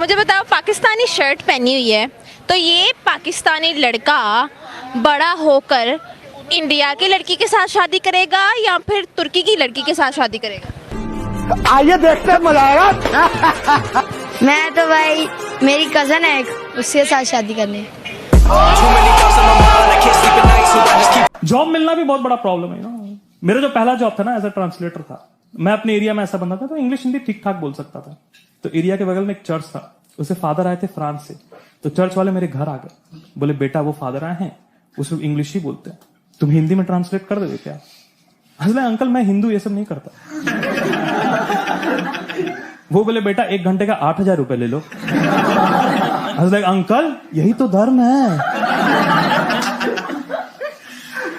मुझे बताओ, पाकिस्तानी शर्ट पहनी हुई है, तो ये पाकिस्तानी लड़का बड़ा होकर इंडिया की लड़की के साथ शादी करेगा या फिर तुर्की की लड़की के साथ शादी करेगा? आइए देखते हैं, मजा आएगा। मैं तो भाई, मेरी कजन है एक, उसके साथ शादी करनी। जॉब मिलना भी बहुत बड़ा प्रॉब्लम है ना। मेरा जो पहला जॉब था ना, एज अ ट्रांसलेटर था। मैं अपने एरिया में ऐसा बंदा था तो इंग्लिश हिंदी ठीक ठाक बोल सकता था। तो एरिया के बगल में एक चर्च था, उससे फादर आए थे फ्रांस से। तो चर्च वाले मेरे घर आ गए, बोले बेटा वो फादर आए हैं, वो सिर्फ इंग्लिश ही बोलते हैं, तुम हिंदी में ट्रांसलेट कर दोगे क्या? हंसले अंकल मैं हिंदू ये सब नहीं करता। वो बोले बेटा 1 घंटे का 8,000 रुपए ले लो। हंसले अंकल यही तो धर्म है।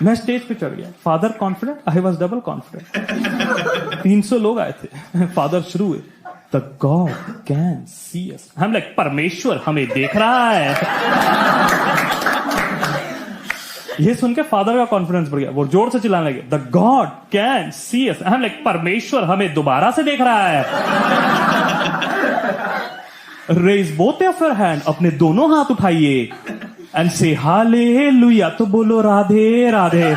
मैं स्टेज पे चढ़ गया, father confident, I was double confident. 300 लोग आए थे, फादर शुरू हुए, the God can see us. हम लाइक परमेश्वर हमें देख रहा है। ये सुन के फादर का कॉन्फिडेंस बढ़ गया, वो जोर से चिल्लाने लगे, the God can see us. हम लाइक परमेश्वर हमें दोबारा से देख रहा है। Raise both of your hand, अपने दोनों हाथ उठाइए एंड से हालेलुया, तो बोलो राधे राधे।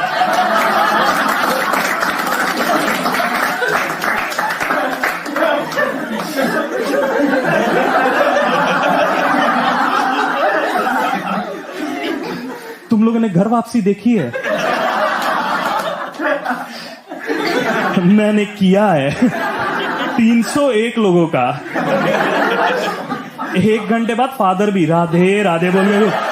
तुम लोगों ने घर वापसी देखी है? मैंने किया है 301 लोगों का। 1 घंटे बाद फादर भी राधे राधे बोल रहे।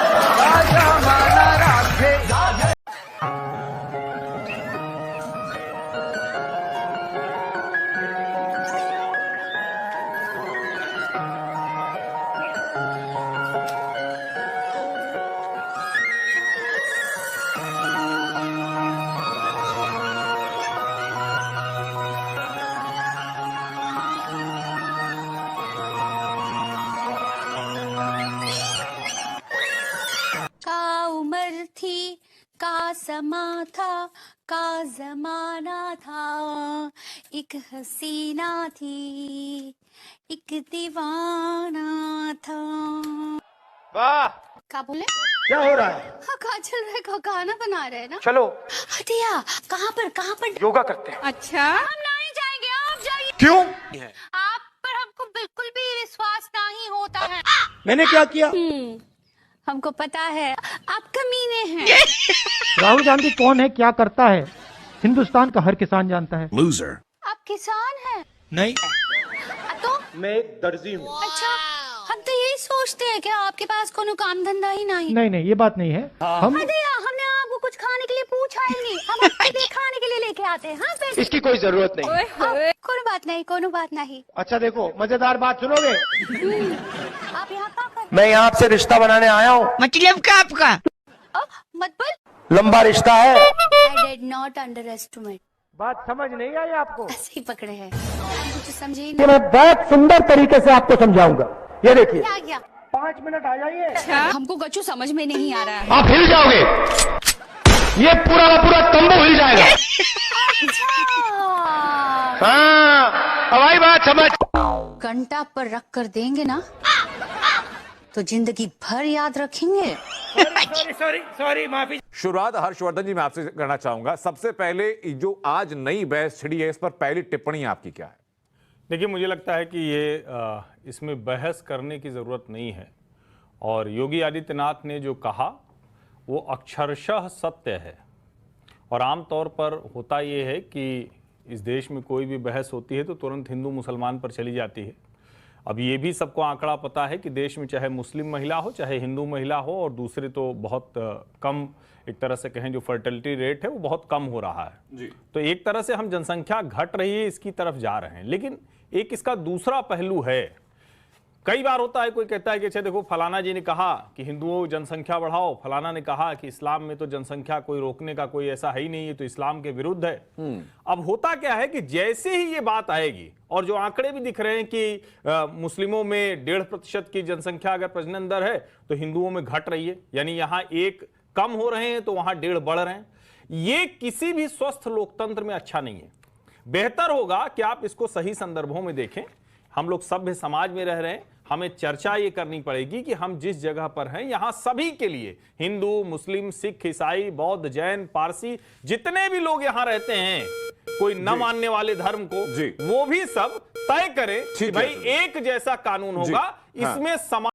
थी का समा था, का जमाना था, एक हसीना थी, एक दीवाना था। वाह, क्या बोले? क्या हो रहा है? हाँ, कहाँ चल रहा है? गाना बना रहे हैं ना। चलो हटिया, कहाँ पर? योगा करते हैं। अच्छा, हम नहीं जाएंगे, आप जाइए। क्यों? आप पर हमको बिल्कुल भी विश्वास नहीं होता है। मैंने क्या किया? हमको पता है आप कमीने हैं। राहुल गांधी कौन है, क्या करता है, हिंदुस्तान का हर किसान जानता है। लूजर। आप किसान हैं? नहीं, तो मैं एक दर्जी हूँ। अच्छा, हम तो यही सोचते हैं कि आपके पास कोनो काम धंधा ही नहीं। नहीं, ये बात नहीं है। हम हमने आपको कुछ खाने के लिए पूछा ही नहीं, हम आपके लिए खाने के लिए लेके आते हैं। हाँ, पैसे इसकी कोई जरूरत नहीं। कोनो बात नहीं। अच्छा देखो, मजेदार बात सुनोगे? आप यहाँ क्या कर? मैं यहाँ आपसे रिश्ता बनाने आया हूँ। मतलब क्या आपका? मतलब लंबा रिश्ता है। I did not underestimate। बात समझ नहीं आई आपको? ऐसे ही पकड़े हैं, कुछ समझे ही ये नहीं। मैं बहुत सुंदर तरीके से आपको समझाऊंगा। ये देखिए, क्या? 5 मिनट आ जाइए। हमको गच्चू समझ में नहीं आ रहा है। आप हिल जाओगे, ये पूरा का पूरा तंबू हिल जाएगा। हाँ, हवाई बात समझ। घंटा पर रख कर देंगे ना तो जिंदगी भर याद रखेंगे। सॉरी, माफी। शुरुआत हर्षवर्धन जी मैं आपसे करना चाहूंगा। सबसे पहले जो आज नई बहस छिड़ी है, इस पर पहली टिप्पणी आपकी क्या है? देखिए, मुझे लगता है कि ये इसमें बहस करने की ज़रूरत नहीं है, और योगी आदित्यनाथ ने जो कहा वो अक्षरशः सत्य है। और आमतौर पर होता ये है कि इस देश में कोई भी बहस होती है तो तुरंत हिंदू मुसलमान पर चली जाती है। अब ये भी सबको आंकड़ा पता है कि देश में चाहे मुस्लिम महिला हो चाहे हिंदू महिला हो, और दूसरे तो बहुत कम, एक तरह से कहें जो फर्टिलिटी रेट है वो बहुत कम हो रहा है जी। तो एक तरह से हम जनसंख्या घट रही है इसकी तरफ जा रहे हैं। लेकिन एक इसका दूसरा पहलू है। कई बार होता है, कोई कहता है कि अच्छा देखो, फलाना जी ने कहा कि हिंदुओं जनसंख्या बढ़ाओ, फलाना ने कहा कि इस्लाम में तो जनसंख्या कोई रोकने का कोई ऐसा है ही नहीं है, तो इस्लाम के विरुद्ध है। अब होता क्या है कि जैसे ही ये बात आएगी, और जो आंकड़े भी दिख रहे हैं कि मुस्लिमों में 1.5% की जनसंख्या अगर प्रजनन दर है तो हिंदुओं में घट रही है, यानी यहां 1 कम हो रहे हैं तो वहां 1.5 बढ़ रहे हैं। ये किसी भी स्वस्थ लोकतंत्र में अच्छा नहीं है। बेहतर होगा कि आप इसको सही संदर्भों में देखें। हम लोग सभ्य समाज में रह रहे हैं, हमें चर्चा ये करनी पड़ेगी कि हम जिस जगह पर हैं यहां सभी के लिए, हिंदू, मुस्लिम, सिख, ईसाई, बौद्ध, जैन, पारसी, जितने भी लोग यहां रहते हैं, कोई न मानने वाले धर्म को, वो भी सब तय करें कि भाई एक जैसा कानून होगा, इसमें